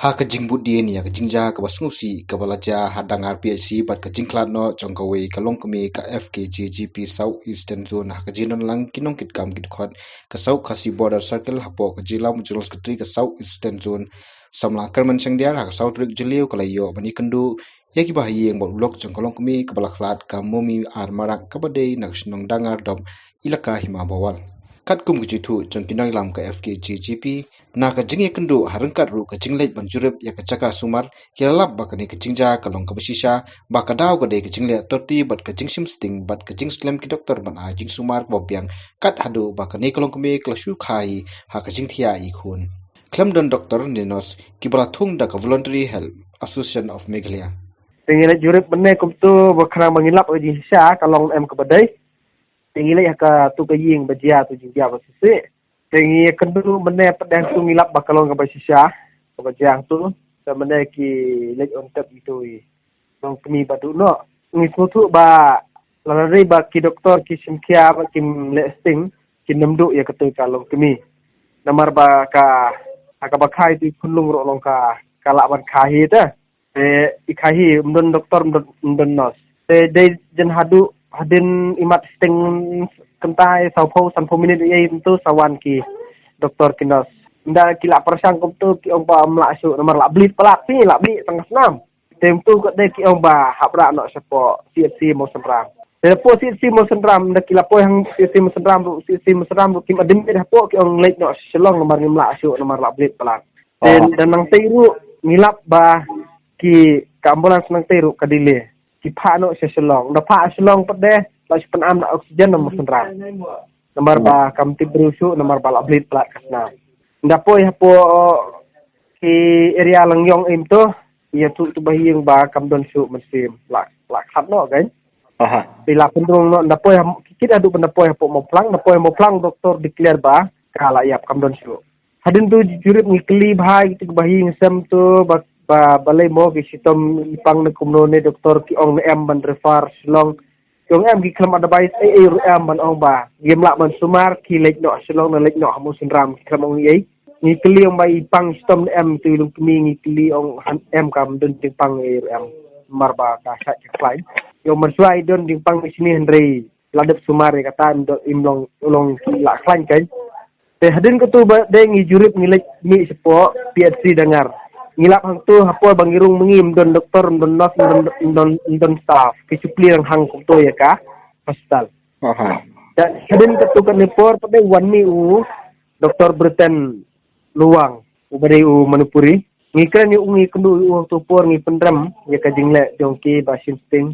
Ha ka jingbut dien ya ka jingja ka basngusi ka balaja hadang RPHC bat ka jingklat no jongkawe ka longkami ka FKJGP South Eastern Zone ha ka jinon lang kinong kit kam kit khot ka South Khasi Border Circle hapo ka jilam julos ketri ka South Eastern Zone samla kerman sengdiar ha ka South Rik Jeliu ka layo bani kendu ya ki bahayeng bot blok jongkolong kami ka balaklat ka momi ar marak ka badai nak snong dangar dom ilaka hima bawal kat kum jitu jongkinang lam ka FKJGP na ka jingi kendu harengkat ru ka jingleit banjurep ya ka caka sumar kilalap bakani ka jingja ka long ka besisha baka daw ka de ka jingle torti bat ka jingsim sting bat ka jing slam ki doktor ban a jing sumar bobyang kat hadu bakani ka long ka me klashu khai ha ka jing thia I khun klem don doktor ninos kibala thung da ka voluntary help association of Meghalaya Tinggal jurip benar kumtu berkenaan mengilap uji sisa kalau em ke badai. Tinggal ka tu ke ying bajia tu jingja bersisi. Tinggal kendu benar pedan tu ngilap bakal ke bersisa ke bajia tu. Dan benar ki lek untuk itu. Nong kami batu no. Ngismu tu ba lalari ba ki doktor ki simkia ba ki lesting ki nemdu ya ketu kalau kami. Namar ba ka bakai tu kunlung ro long ka kalak ban kahi dah. Ikahi mdon doktor mdon nos de jen hadu hadin imat sting kentai saupo sanpo minit ye itu sawan ki doktor kinos nda kila persang kum tu ki ong ba mlak su nomor lak blit pelak ni lak blit tengah senam tem tu ko de ki ong ba hapra no sepo CFC mo sentram po CFC mo sentram nda kila po yang CFC mo sentram kim adim de po ki ong late no selong nomor mlak su nomor lak blit pelak dan nang tiru ngilap ba ki ambulans nang teru kadile ki phano se selong da pha selong pede la penam na oksigen nomor sentram nomor ba kam tibrusu nomor ba lablit plat kasna nda po ya po ki area langyong imto ya tu bahiyeng ba kam don su mesim la khat no kan bila pendung no nda po ya kita adu penda po ya po mo plang doktor declare ba kala yap kam don su hadin tu jurip ngikli bhai tu bahiyeng sem tu ba balai mo ki sitom ipang kumno ne doktor ki ong em ban refer silong yong em ki klam advice em ban ong ba gem lak ban sumar ki lek no silong na lek no hamu sinram ki klam ong ye ni kli ong ba ipang sitom em tu lung kmi ni kli ong em kam dun ting pang em marba ka sa klai yong mersuai don ting pang sini henry ladep sumar kata imlong ulong lak klan kan hadin ko tu ba de ngi jurip ngi lek ni sepo PHC dengar ngilap hang tu hapol bangirung mengim don doktor don nos don staff kisupli hang to ya ka hospital dan hadin ketukan nepor pada wan mi doktor Britain luang ubari manupuri ngikran yu ngi kendu tu por ngi pendram ya ka jingle jongki basin sting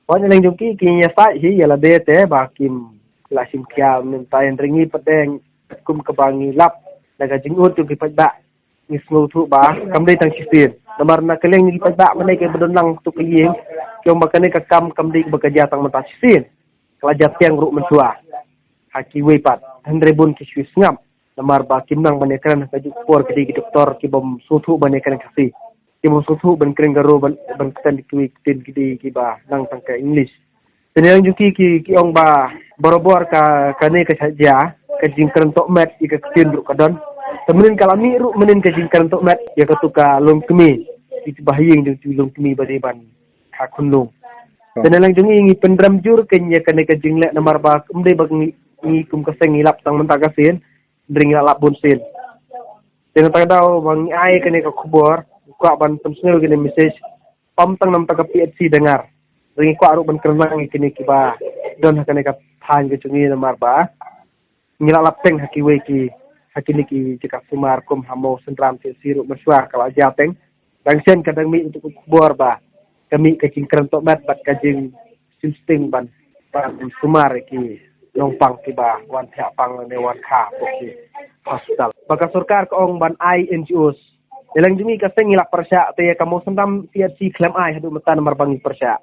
pon leng jongki ki nya sa hi ya la de te ba kim la sim kya minta en ringi pedeng kum kebangi lap daga jingut tu ki pada ngismu tu ba kamdai tang sistin namar na keleng ni pagba manai ke bedonang tu kiyeng kyong bakane ka kamdai bekerja tang mata sistin kelajar tiang ru mensua haki wepat hendrebun ki ngam namar ba kimnang banekran ka jupor ke di doktor ki bom sutu banekran kasi ki bom sutu ban kren garo ban ketan ki tin ki ba nang tang ka english tenang juki ki ong ba borobor ka kane ka saja ka jingkran tok mat ki ka tin ru kadon temenin kalau mi ru menin ke jingkar untuk mat ya ketuka long kemi itu bahayeng jeung long kemi badiban ka kunlung dan lang jeung ngi pendram jur kenya kane ke jingle nomor ba kumde bag ngi kum kaseng ngilap tang mentah kasin dring lap bunsin dan tang daw bang ai kane ka kubor ko ban personal kene message pam tang nam ta ka PHC dengar ring ko aru ban kerenang kene ki ba don kane ka than ke jungi nomor ba ngilap teng hakiwe ki hakini ki jika sumar kum hamo sentram siru meswa kalau jateng dan sen kadang mi untuk kubur ba kami ke cingkran tok bat kajing sisting ban sumar ki longpang ki ba wan thia pang ne wan kha ki hospital baka sarkar ko ong ban NGOs elang jumi ka sengilak persya te kamu sentram PHC klaim ai hadu mata nomor bangi persya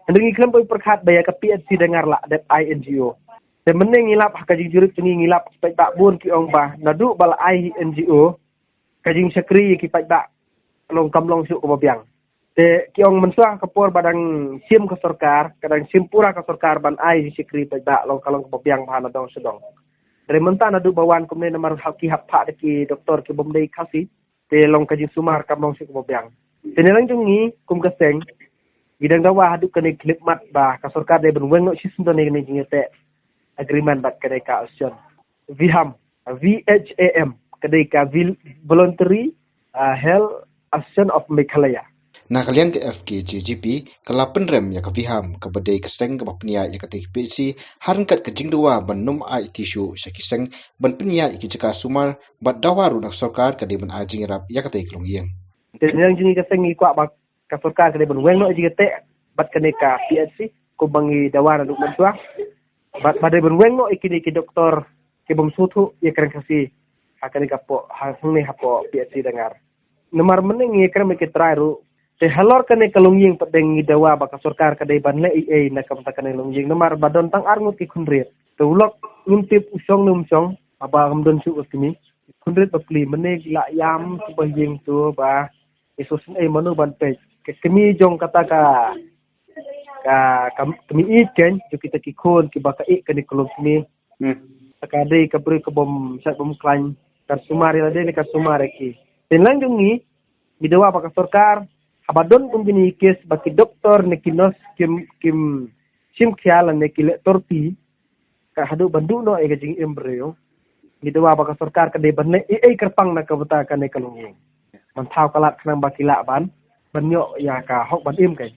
ndengi klaim poi perkhat baya ka PHC dengar la det NGO Semeneng ngilap kajing jurip cengi ngilap kipai bak bun ki ong ba nadu bala ai NGO kajing sekri kipai bak long kamlong su ko biang te ki ong mensua kapor badang sim ke sarkar kadang sim pura ke sarkar ban ai sekri pai bak long kalong ko biang bahana dong sedong dari menta nadu bawan kumne nomor haki hap pak ki doktor ki bomdei kasi te long kajing sumar kam long sik bobyang tenelang jungi kum kaseng gidang dawa hadu kene klip mat ba ka sarkar de benweng no sistem ne ne jingete agreement bat kene ka option VHAM kene ka voluntary health action of Meghalaya Nakaliang ke FKJGP kalapan rem ya kaviham kabadai keseng kabapnia ya katik PC harangkat kejing dua banum ai tisu syakiseng ban penia iki jeka sumar bat dawaru nak sokar kade ban ajing rap ya katik longyeng. Tenelang jungi kaseng ikwa ba ka sarkar kene benweng no jingete bat kene ka PHC ko bangi dawara duk mentua bat badai benweng no iki doktor ke bom sutu ya keren kasi akan kapo hang hapo PHC dengar nomor meneng ye keren ke trairu te halor kane kalungying padeng dawa baka sarkar kadai banle ai na kamta kane lungying nomor badon tang arngut ki khunrit te ulok nguntip usong numsong aba gamdon su ustimi khunrit bakli mene la yam subaying tu ba isus ai manu ban pe ke kemi jong kata kami iken jo kita ki khon ki baka ik kane kalungmi akade kabri kabom sat bom klan kan sumari lade ne kan sumare ki tenlang jungi bidawa baka sarkar abadon pun bini kes baki doktor nekinos kim sim khialan nekile torti ka hadu bandu no e gajing embryo bidawa baka sarkar ka de banne e kerpang na kabata ka ne kalungi man thau kalat khnang bakila ban banyo ya ka hok ban im kai